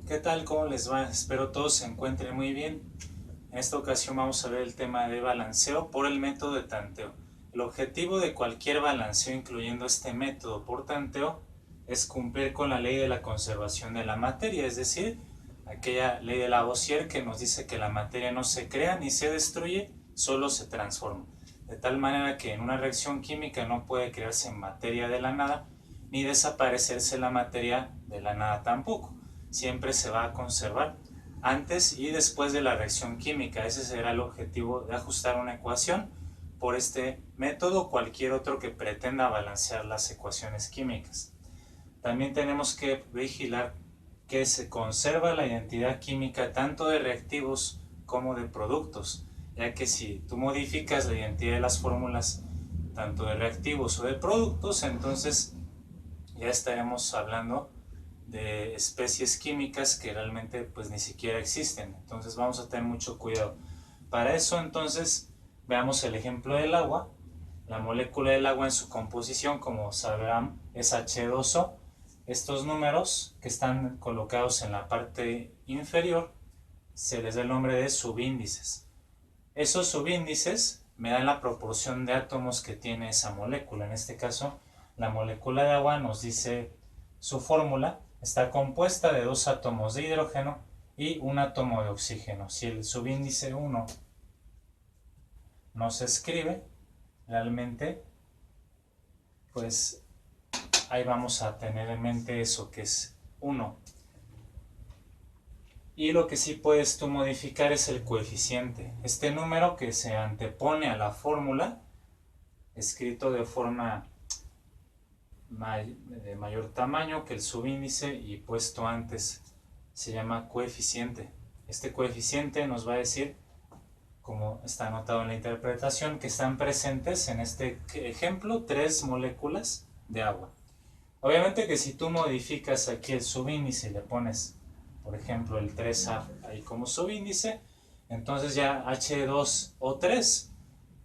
¿Qué tal? ¿Cómo les va? Espero todos se encuentren muy bien. En esta ocasión vamos a ver el tema de balanceo por el método de tanteo. El objetivo de cualquier balanceo, incluyendo este método por tanteo, es cumplir con la ley de la conservación de la materia, es decir, aquella ley de Lavoisier que nos dice que la materia no se crea ni se destruye, solo se transforma. De tal manera que en una reacción química no puede crearse materia de la nada, ni desaparecerse la materia de la nada tampoco. Siempre se va a conservar antes y después de la reacción química. Ese será el objetivo de ajustar una ecuación por este método o cualquier otro que pretenda balancear las ecuaciones químicas. También tenemos que vigilar que se conserva la identidad química tanto de reactivos como de productos, ya que si tú modificas la identidad de las fórmulas tanto de reactivos o de productos, entonces ya estaremos hablando de especies químicas que realmente pues ni siquiera existen. Entonces vamos a tener mucho cuidado. Para eso entonces veamos el ejemplo del agua. La molécula del agua en su composición, como sabrán, es H2O. Estos números que están colocados en la parte inferior se les da el nombre de subíndices. Esos subíndices me dan la proporción de átomos que tiene esa molécula. En este caso, la molécula de agua nos dice su fórmula. Está compuesta de dos átomos de hidrógeno y un átomo de oxígeno. Si el subíndice 1 no se escribe, realmente, pues ahí vamos a tener en mente eso que es 1. Y lo que sí puedes tú modificar es el coeficiente. Este número que se antepone a la fórmula, escrito de forma de mayor tamaño que el subíndice y puesto antes, se llama coeficiente. Este coeficiente nos va a decir, como está anotado en la interpretación, que están presentes en este ejemplo 3 moléculas de agua. Obviamente que si tú modificas aquí el subíndice y le pones, por ejemplo, el 3A ahí como subíndice, entonces ya H2O3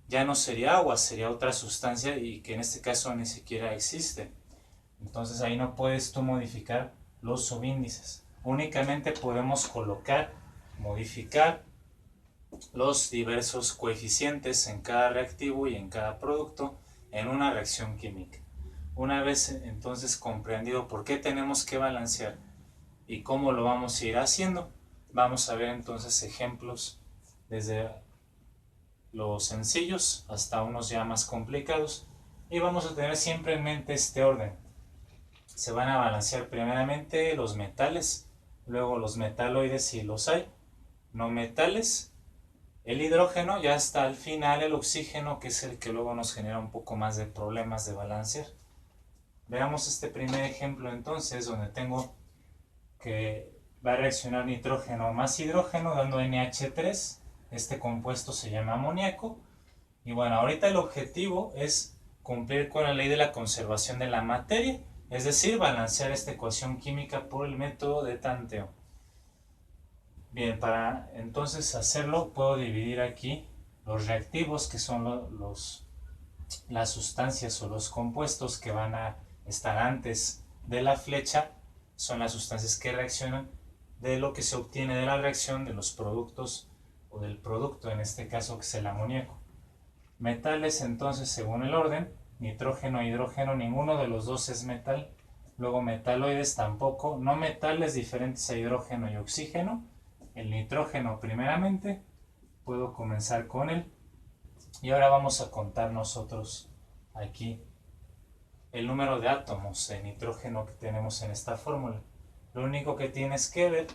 ya no sería agua, sería otra sustancia y que en este caso ni siquiera existe. Entonces ahí no puedes tú modificar los subíndices. Únicamente podemos colocar, modificar los diversos coeficientes en cada reactivo y en cada producto en una reacción química. Una vez entonces comprendido por qué tenemos que balancear y cómo lo vamos a ir haciendo, vamos a ver entonces ejemplos desde los sencillos hasta unos ya más complicados y vamos a tener siempre en mente este orden. Se van a balancear primeramente los metales, luego los metaloides si los hay, no metales, el hidrógeno, ya hasta al final el oxígeno, que es el que luego nos genera un poco más de problemas de balancear. Veamos este primer ejemplo entonces, donde tengo que va a reaccionar nitrógeno más hidrógeno dando NH3. Este compuesto se llama amoníaco. Y bueno, ahorita el objetivo es cumplir con la ley de la conservación de la materia, es decir, balancear esta ecuación química por el método de tanteo. Bien, para entonces hacerlo puedo dividir aquí los reactivos, que son las sustancias o los compuestos que van a estar antes de la flecha, son las sustancias que reaccionan, de lo que se obtiene de la reacción de los productos o del producto, en este caso que es el amoníaco. Metales entonces según el orden, nitrógeno e hidrógeno, ninguno de los dos es metal. Luego metaloides tampoco, no metales diferentes a hidrógeno y oxígeno. El nitrógeno primeramente, puedo comenzar con él. Y ahora vamos a contar nosotros aquí el número de átomos de nitrógeno que tenemos en esta fórmula. Lo único que tienes que ver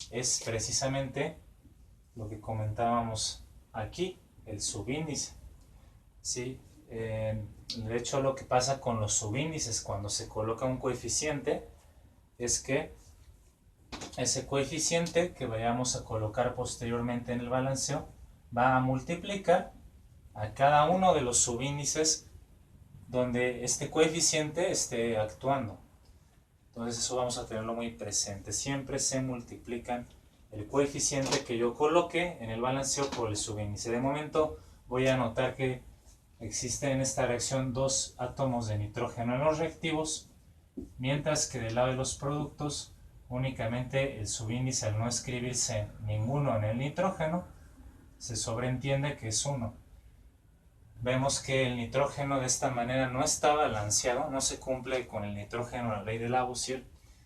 es precisamente lo que comentábamos aquí, el subíndice. ¿Sí? De hecho, lo que pasa con los subíndices cuando se coloca un coeficiente es que ese coeficiente que vayamos a colocar posteriormente en el balanceo va a multiplicar a cada uno de los subíndices donde este coeficiente esté actuando. Entonces eso vamos a tenerlo muy presente. Siempre se multiplican el coeficiente que yo coloque en el balanceo por el subíndice. De momento voy a anotar que existen en esta reacción dos átomos de nitrógeno en los reactivos, mientras que del lado de los productos únicamente el subíndice, al no escribirse ninguno en el nitrógeno, se sobreentiende que es 1. Vemos que el nitrógeno de esta manera no está balanceado, no se cumple con el nitrógeno, la ley de Lavoisier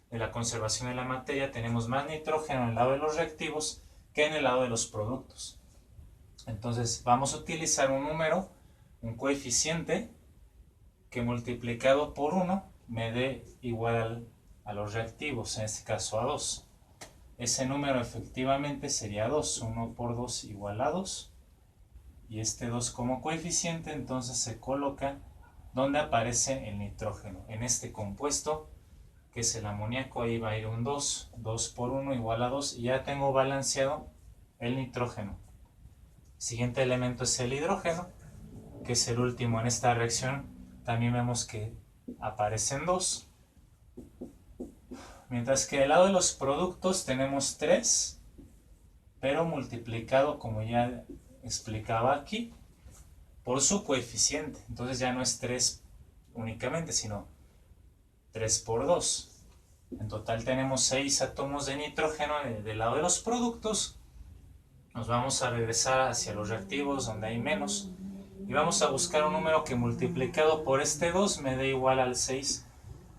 de la conservación de la materia. Tenemos más nitrógeno en el lado de los reactivos que en el lado de los productos. Entonces vamos a utilizar un número, un coeficiente, que multiplicado por 1 me dé igual a los reactivos, en este caso a 2. Ese número efectivamente sería 2, 1 por 2 igual a 2. Y este 2 como coeficiente entonces se coloca donde aparece el nitrógeno, en este compuesto que es el amoníaco. Ahí va a ir un 2, 2 por 1 igual a 2, y ya tengo balanceado el nitrógeno. Siguiente elemento es el hidrógeno, que es el último en esta reacción. También vemos que aparecen 2, mientras que del lado de los productos tenemos 3, pero multiplicado, como ya explicaba aquí, por su coeficiente. Entonces ya no es 3 únicamente, sino 3 por 2. En total tenemos 6 átomos de nitrógeno del lado de los productos. Nos vamos a regresar hacia los reactivos donde hay menos, y vamos a buscar un número que multiplicado por este 2 me dé igual al 6,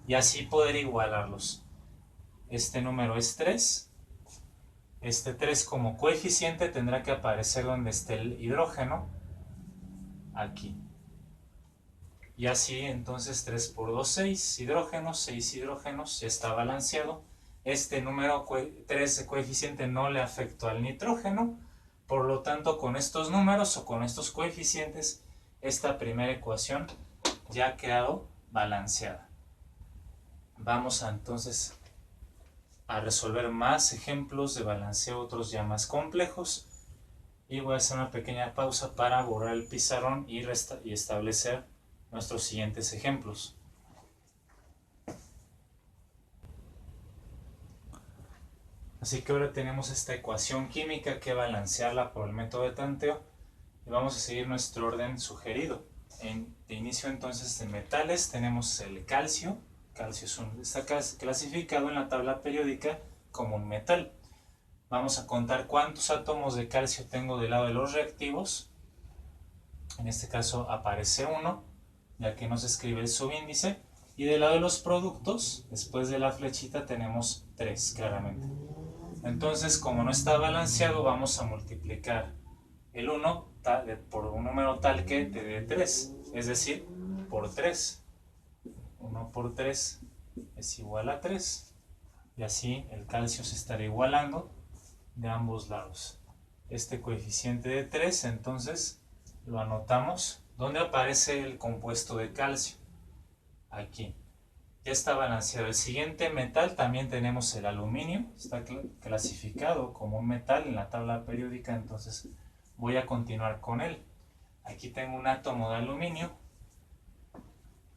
y así poder igualarlos. Este número es 3. Este 3 como coeficiente tendrá que aparecer donde esté el hidrógeno, aquí. Y así entonces 3 por 2, 6 hidrógenos, 6 hidrógenos, ya está balanceado. Este número 3 de coeficiente no le afectó al nitrógeno, por lo tanto con estos números o con estos coeficientes, esta primera ecuación ya ha quedado balanceada. Vamos entonces a resolver más ejemplos de balanceo, otros ya más complejos, y voy a hacer una pequeña pausa para borrar el pizarrón y establecer nuestros siguientes ejemplos. Así que ahora tenemos esta ecuación química que balancearla por el método de tanteo, y vamos a seguir nuestro orden sugerido. De inicio entonces de metales tenemos el calcio. Calcio está clasificado en la tabla periódica como un metal. Vamos a contar cuántos átomos de calcio tengo del lado de los reactivos. En este caso aparece 1, ya que no se escribe el subíndice. Y del lado de los productos, después de la flechita, tenemos 3, claramente. Entonces, como no está balanceado, vamos a multiplicar el 1 por un número tal que te dé 3, es decir, por 3. 1 por 3 es igual a 3. Y así el calcio se estará igualando de ambos lados. Este coeficiente de 3, entonces, lo anotamos. ¿Dónde aparece el compuesto de calcio? Aquí. Ya está balanceado. El siguiente metal también tenemos el aluminio. Está clasificado como un metal en la tabla periódica, entonces voy a continuar con él. Aquí tengo un átomo de aluminio.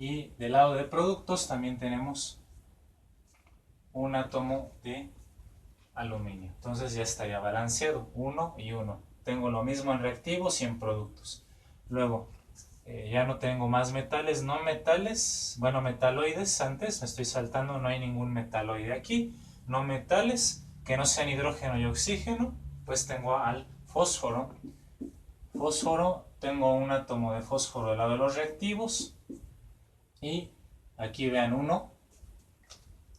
Y del lado de productos también tenemos un átomo de aluminio. Entonces ya estaría balanceado. 1 y 1. Tengo lo mismo en reactivos y en productos. Luego, ya no tengo más metales, no metales, bueno, metaloides. Antes me estoy saltando, no hay ningún metaloide aquí. No metales que no sean hidrógeno y oxígeno, pues tengo al fósforo. Fósforo, tengo un átomo de fósforo del lado de los reactivos. Y aquí vean 1.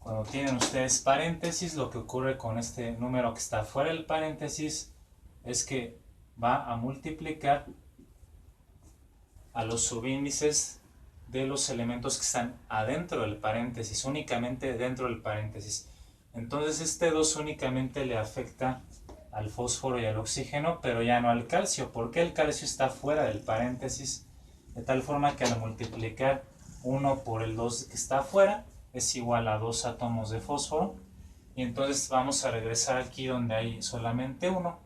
Cuando tienen ustedes paréntesis, lo que ocurre con este número que está fuera del paréntesis es que va a multiplicar a los subíndices de los elementos que están adentro del paréntesis, únicamente dentro del paréntesis. Entonces este 2 únicamente le afecta al fósforo y al oxígeno, pero ya no al calcio, porque el calcio está fuera del paréntesis, de tal forma que al multiplicar 1 por el 2 que está afuera, es igual a 2 átomos de fósforo. Y entonces vamos a regresar aquí donde hay solamente 1,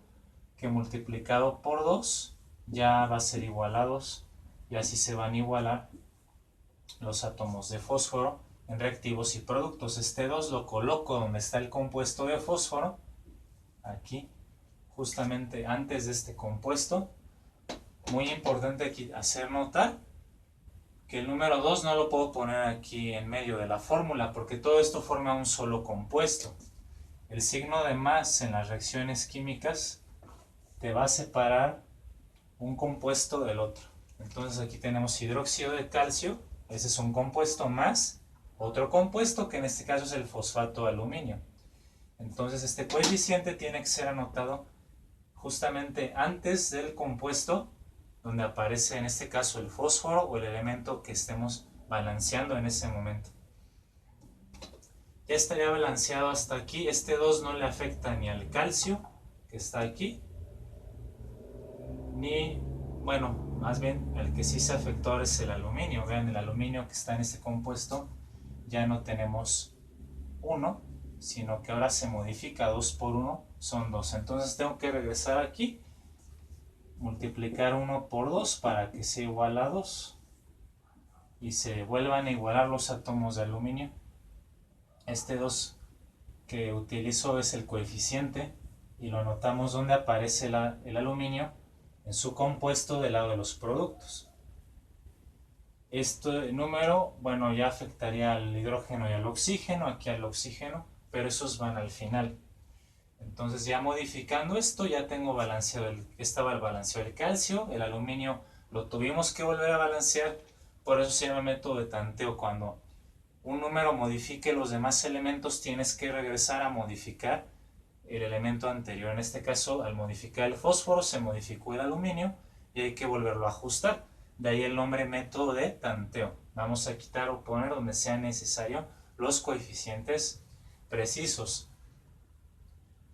que multiplicado por 2 ya va a ser igual a 2. Y así se van a igualar los átomos de fósforo en reactivos y productos. Este 2 lo coloco donde está el compuesto de fósforo, aquí, justamente antes de este compuesto. Muy importante aquí hacer notar que el número 2 no lo puedo poner aquí en medio de la fórmula, porque todo esto forma un solo compuesto. el signo de más en las reacciones químicas te va a separar un compuesto del otro. Entonces aquí tenemos hidróxido de calcio, ese es un compuesto, más otro compuesto que en este caso es el fosfato de aluminio. Entonces este coeficiente tiene que ser anotado justamente antes del compuesto donde aparece en este caso el fósforo o el elemento que estemos balanceando en ese momento. Ya estaría balanceado hasta aquí. Este 2 no le afecta ni al calcio que está aquí, ni, bueno, más bien el que sí se afectó ahora es el aluminio. Vean, el aluminio que está en este compuesto ya no tenemos 1, sino que ahora se modifica 2 por 1, son 2. Entonces tengo que regresar aquí, multiplicar 1 por 2 para que sea igual a 2 y se vuelvan a igualar los átomos de aluminio. Este 2 que utilizo es el coeficiente y lo anotamos donde aparece el aluminio en su compuesto del lado de los productos. Este número, bueno, ya afectaría al hidrógeno y al oxígeno, aquí al oxígeno, pero esos van al final. Entonces ya modificando esto ya tengo balanceado, estaba el balanceo del calcio, el aluminio lo tuvimos que volver a balancear, por eso se llama método de tanteo. Cuando un número modifique los demás elementos tienes que regresar a modificar el elemento anterior. En este caso, al modificar el fósforo se modificó el aluminio y hay que volverlo a ajustar. De ahí el nombre método de tanteo. Vamos a quitar o poner donde sea necesario los coeficientes precisos.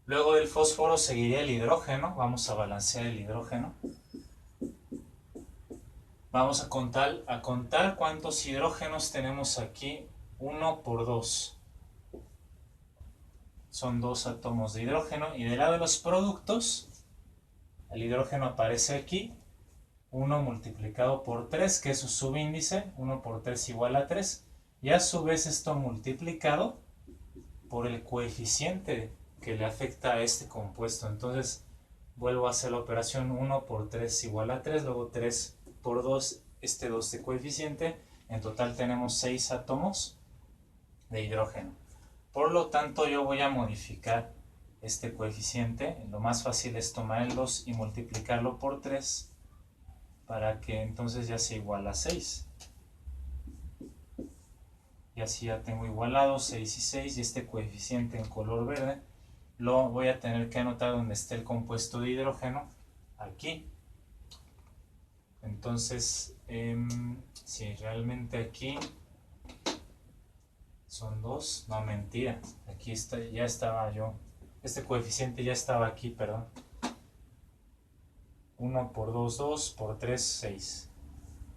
Luego del fósforo seguiría el hidrógeno. Vamos a balancear el hidrógeno. Vamos a contar cuántos hidrógenos tenemos aquí. 1 por 2. Son 2 átomos de hidrógeno. Y del lado de los productos, el hidrógeno aparece aquí. 1 multiplicado por 3, que es su subíndice. 1 por 3 igual a 3. Y a su vez esto multiplicado por el coeficiente que le afecta a este compuesto. Entonces vuelvo a hacer la operación. 1 por 3 igual a 3. Luego 3 por 2, este 2 de coeficiente. En total tenemos 6 átomos de hidrógeno. Por lo tanto yo voy a modificar este coeficiente. Lo más fácil es tomar el 2 y multiplicarlo por 3 para que entonces ya sea igual a 6. Y así ya tengo igualado 6 y 6, y este coeficiente en color verde lo voy a tener que anotar donde esté el compuesto de hidrógeno, aquí. Entonces, si realmente aquí son 2, no, mentira, aquí está, ya estaba yo, este coeficiente ya estaba aquí, perdón. 1 por 2, 2, por 3, 6.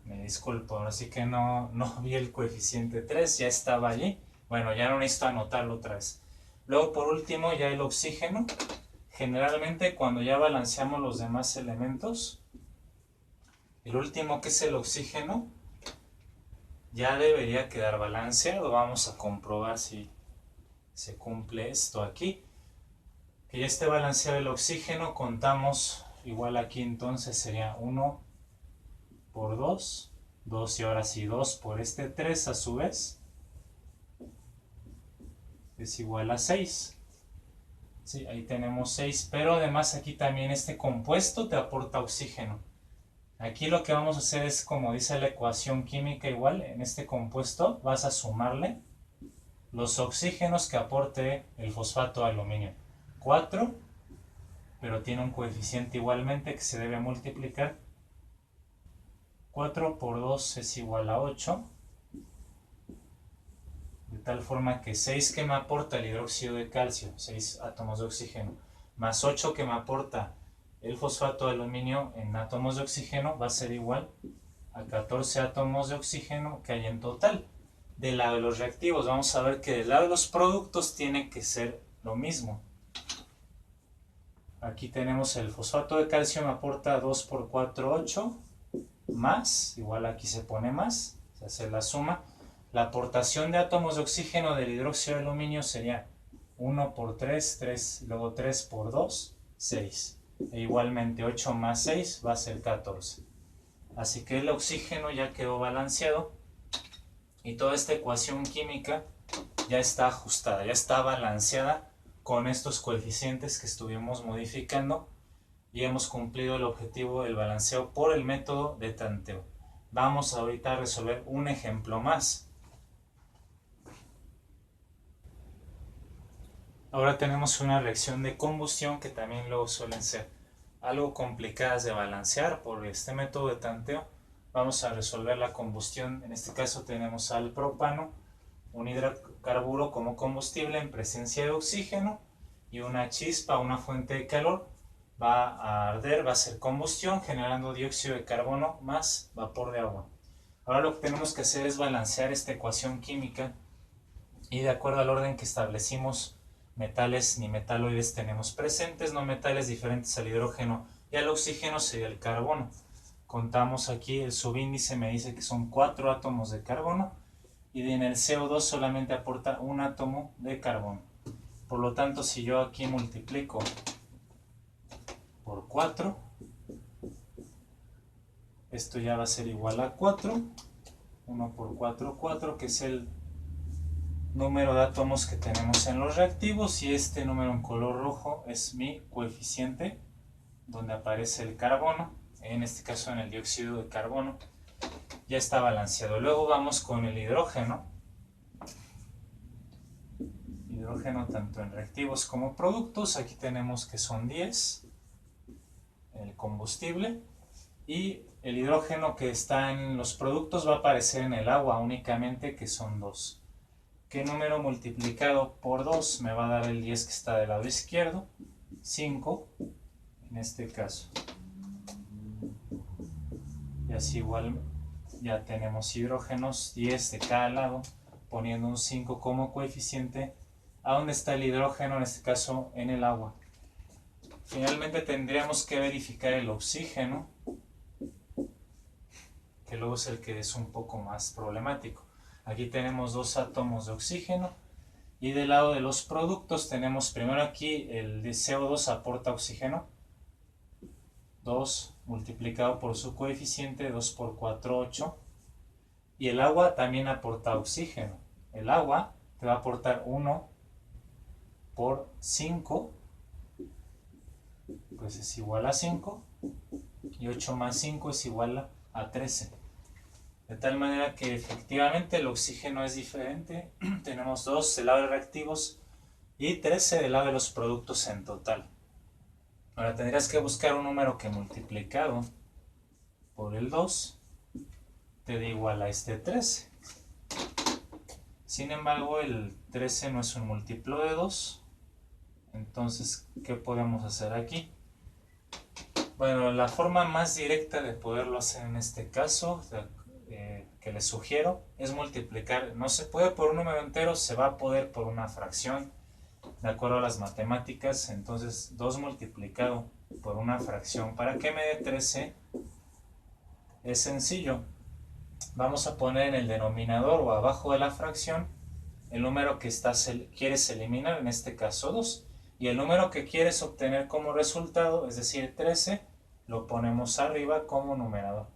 Me disculpo, así que no vi el coeficiente 3, ya estaba allí. Bueno, ya no necesito anotarlo otra vez. Luego, por último, ya el oxígeno. Generalmente, cuando ya balanceamos los demás elementos, el último, que es el oxígeno, ya debería quedar balanceado. Vamos a comprobar si se cumple esto aquí. Que ya esté balanceado el oxígeno, contamos igual aquí, entonces sería 1 por 2, 2 y ahora sí 2 por este 3 a su vez es igual a 6. Sí, ahí tenemos 6, pero además aquí también este compuesto te aporta oxígeno. Aquí lo que vamos a hacer es, como dice la ecuación química, igual en este compuesto vas a sumarle los oxígenos que aporte el fosfato de aluminio. 4, pero tiene un coeficiente igualmente que se debe multiplicar. 4 por 2 es igual a 8, de tal forma que 6 que me aporta el hidróxido de calcio, 6 átomos de oxígeno, más 8 que me aporta el fosfato de aluminio en átomos de oxígeno, va a ser igual a 14 átomos de oxígeno que hay en total. Del lado de los reactivos, vamos a ver que del lado de los productos tiene que ser lo mismo. Aquí tenemos el fosfato de calcio, me aporta 2 por 4, 8, más, igual aquí se pone más, se hace la suma. La aportación de átomos de oxígeno del hidróxido de aluminio sería 1 por 3, 3, luego 3 por 2, 6. E igualmente 8 más 6 va a ser 14. Así que el oxígeno ya quedó balanceado y toda esta ecuación química ya está ajustada, ya está balanceada con estos coeficientes que estuvimos modificando y hemos cumplido el objetivo del balanceo por el método de tanteo. Vamos ahorita a resolver un ejemplo más. Ahora tenemos una reacción de combustión que también luego suelen ser algo complicadas de balancear por este método de tanteo. Vamos a resolver la combustión. En este caso tenemos al propano, un hidrocarburo como combustible en presencia de oxígeno y una chispa, una fuente de calor. Va a arder, va a hacer combustión generando dióxido de carbono más vapor de agua. Ahora lo que tenemos que hacer es balancear esta ecuación química y de acuerdo al orden que establecimos, metales ni metaloides tenemos presentes, no metales diferentes al hidrógeno y al oxígeno sería el carbono. Contamos aquí, el subíndice me dice que son 4 átomos de carbono y en el CO2 solamente aporta un átomo de carbono. Por lo tanto, si yo aquí multiplico por 4, esto ya va a ser igual a 4, 1 por 4, 4, que es el número de átomos que tenemos en los reactivos, y este número en color rojo es mi coeficiente donde aparece el carbono, en este caso en el dióxido de carbono. Ya está balanceado. Luego vamos con el hidrógeno. Hidrógeno tanto en reactivos como productos. Aquí tenemos que son 10, el combustible, y el hidrógeno que está en los productos va a aparecer en el agua únicamente, que son 2. ¿Qué número multiplicado por 2 me va a dar el 10 que está del lado izquierdo? 5, en este caso. Y así igual ya tenemos hidrógenos, 10 de cada lado, poniendo un 5 como coeficiente. ¿A dónde está el hidrógeno? En este caso en el agua. Finalmente tendríamos que verificar el oxígeno, que luego es el que es un poco más problemático. Aquí tenemos 2 átomos de oxígeno y del lado de los productos tenemos primero aquí el de CO2 aporta oxígeno, 2 multiplicado por su coeficiente, 2 por 4, 8, y el agua también aporta oxígeno. El agua te va a aportar 1 por 5, pues es igual a 5, y 8 más 5 es igual a 13. De tal manera que efectivamente el oxígeno es diferente. Tenemos 2 del lado de reactivos y 13 del lado de los productos en total. Ahora tendrías que buscar un número que multiplicado por el 2 te dé igual a este 13. Sin embargo, el 13 no es un múltiplo de 2. Entonces, ¿qué podemos hacer aquí? Bueno, la forma más directa de poderlo hacer en este caso, que les sugiero, es multiplicar. No se puede por un número entero, se va a poder por una fracción, de acuerdo a las matemáticas. Entonces 2 multiplicado por una fracción, ¿para qué me dé 13? Es sencillo. Vamos a poner en el denominador o abajo de la fracción el número que quieres eliminar, en este caso 2, y el número que quieres obtener como resultado, es decir 13, lo ponemos arriba como numerador.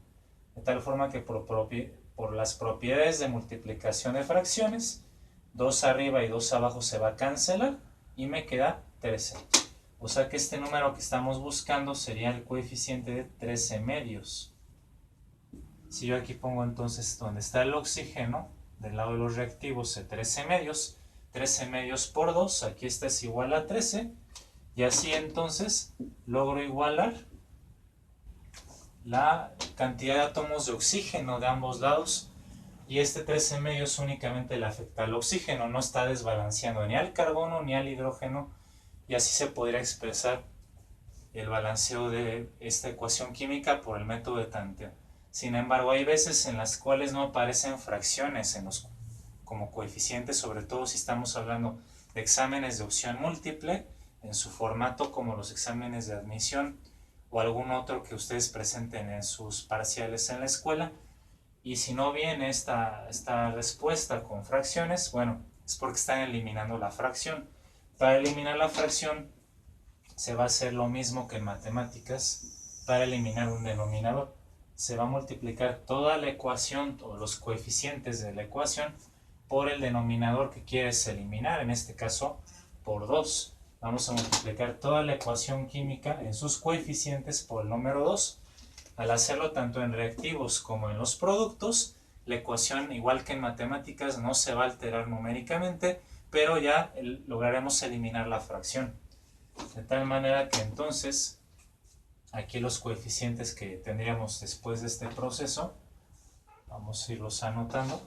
De tal forma que por las propiedades de multiplicación de fracciones, 2 arriba y 2 abajo se va a cancelar y me queda 13. O sea que este número que estamos buscando sería el coeficiente de 13 medios. Si yo aquí pongo entonces donde está el oxígeno, del lado de los reactivos, de 13 medios por 2, aquí esta es igual a 13, y así entonces logro igualar la cantidad de átomos de oxígeno de ambos lados, y este 13 medios únicamente le afecta al oxígeno, no está desbalanceando ni al carbono ni al hidrógeno, y así se podría expresar el balanceo de esta ecuación química por el método de tanteo. Sin embargo, hay veces en las cuales no aparecen fracciones como coeficientes, sobre todo si estamos hablando de exámenes de opción múltiple, en su formato como los exámenes de admisión, o algún otro que ustedes presenten en sus parciales en la escuela. Y si no viene esta respuesta con fracciones, bueno, es porque están eliminando la fracción. Para eliminar la fracción se va a hacer lo mismo que en matemáticas para eliminar un denominador. Se va a multiplicar toda la ecuación, todos los coeficientes de la ecuación, por el denominador que quieres eliminar, en este caso por 2. vamos a multiplicar toda la ecuación química en sus coeficientes por el número 2. Al hacerlo tanto en reactivos como en los productos, la ecuación, igual que en matemáticas, no se va a alterar numéricamente, pero ya lograremos eliminar la fracción. De tal manera que entonces, aquí los coeficientes que tendríamos después de este proceso, vamos a irlos anotando.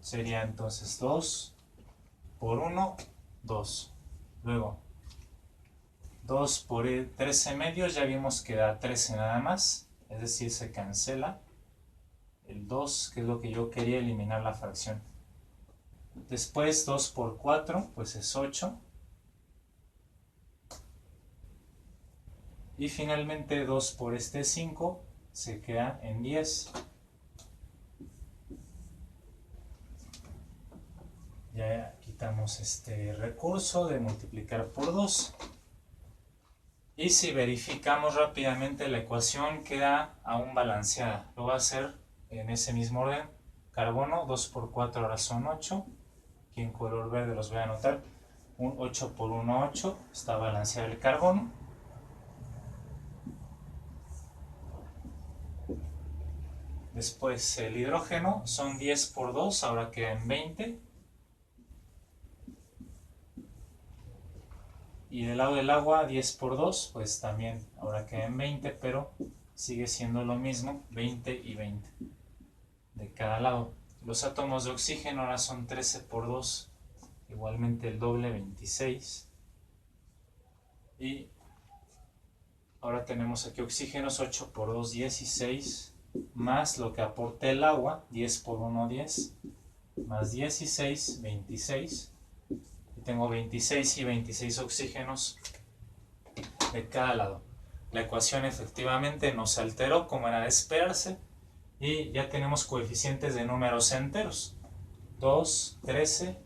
Sería entonces 2 por 1, 2. Luego, 2 por 13 medios, ya vimos que da 13 nada más, es decir, se cancela el 2, que es lo que yo quería, eliminar la fracción. Después 2 por 4, pues es 8. Y finalmente 2 por este 5 se queda en 10. Ya quitamos este recurso de multiplicar por 2. Y si verificamos rápidamente la ecuación, queda aún balanceada. Lo voy a hacer en ese mismo orden. Carbono, 2 por 4 ahora son 8. Aquí en color verde los voy a anotar. Un 8 por 1, 8. Está balanceado el carbono. Después el hidrógeno, son 10 por 2, ahora quedan 20. Y del lado del agua, 10 por 2, pues también ahora quedan 20, pero sigue siendo lo mismo, 20 y 20 de cada lado. Los átomos de oxígeno ahora son 13 por 2, igualmente el doble, 26. Y ahora tenemos aquí oxígenos, 8 por 2, 16, más lo que aporta el agua, 10 por 1, 10, más 16, 26. Y tengo 26 y 26 oxígenos de cada lado. La ecuación efectivamente no se alteró como era de esperarse, y ya tenemos coeficientes de números enteros: 2, 13,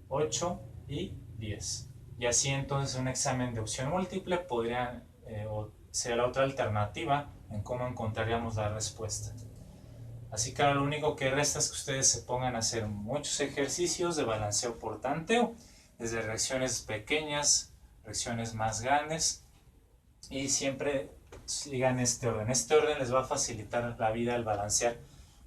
8 y 10. Y así entonces un examen de opción múltiple podría ser la otra alternativa en cómo encontraríamos la respuesta. Así que ahora lo único que resta es que ustedes se pongan a hacer muchos ejercicios de balanceo por tanteo, desde reacciones pequeñas, reacciones más grandes, y siempre sigan este orden. Este orden les va a facilitar la vida al balancear,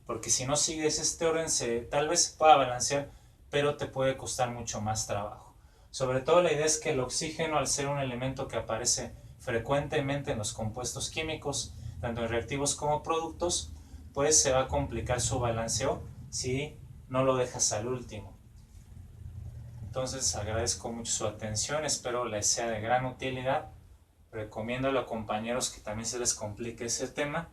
porque si no sigues este orden, tal vez se pueda balancear, pero te puede costar mucho más trabajo. Sobre todo la idea es que el oxígeno, al ser un elemento que aparece frecuentemente en los compuestos químicos, tanto en reactivos como productos, pues se va a complicar su balanceo si no lo dejas al último. Entonces agradezco mucho su atención, espero les sea de gran utilidad. Recomiendo a los compañeros que también se les complique ese tema,